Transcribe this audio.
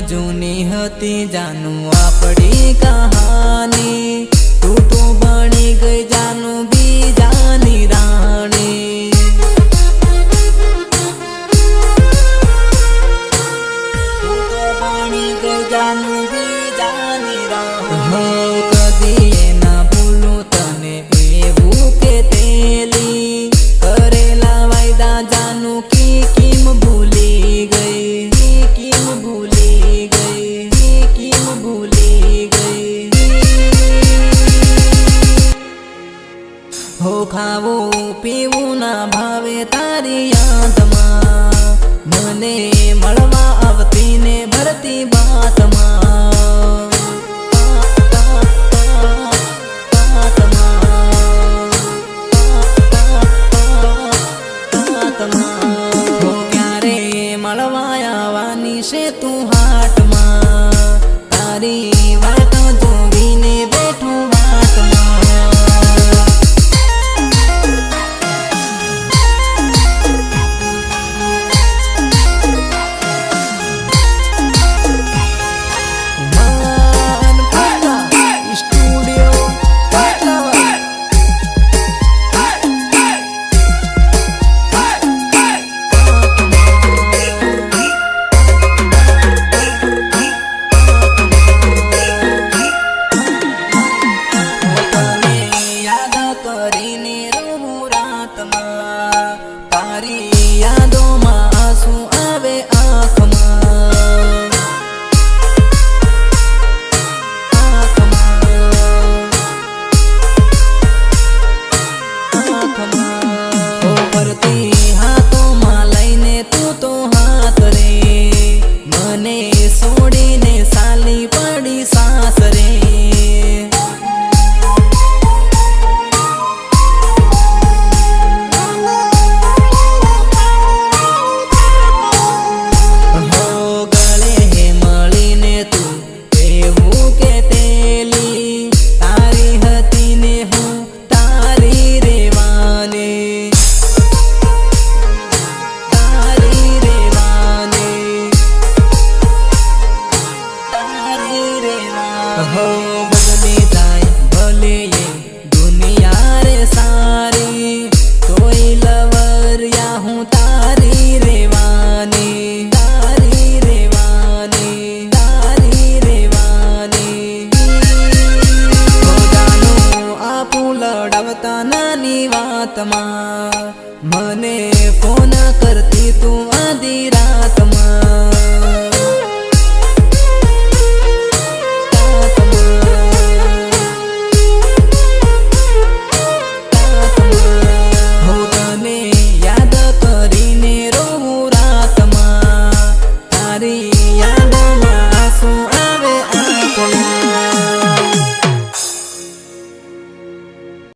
जूनी हती जानू आपड़ी कहानी, तू तो बनी गई जानू बीजानी रानी। तू तो बनी गई जानू बीजानी रानी। हो कदी ये ना भूलू तने एवू के तेली, करेला वायदा जानू की किम भूली गई, किम भूली हो खावो पीवू ना भावे तारी याद में, मने मळवा आवती ने भरती बात हो क्यारे मळवा आवानी से तू हाट में, तारी वाट जोवी ने बैठू वाट में। तारी यादों में आंसू आवे आँख में, हो परती हाथों में लईने तू तो हाथ रे, मने सोड़ी ने साली पड़ी सास रे। हो बदले जाए भले ये दुनिया रे सारी, कोई लवर या हूँ तारी रेवानी, तारी रेवानी, तारी रेवानी। हो जानो आपू लड़वता नानी वात में, मने फोन करती तू आधी रात में।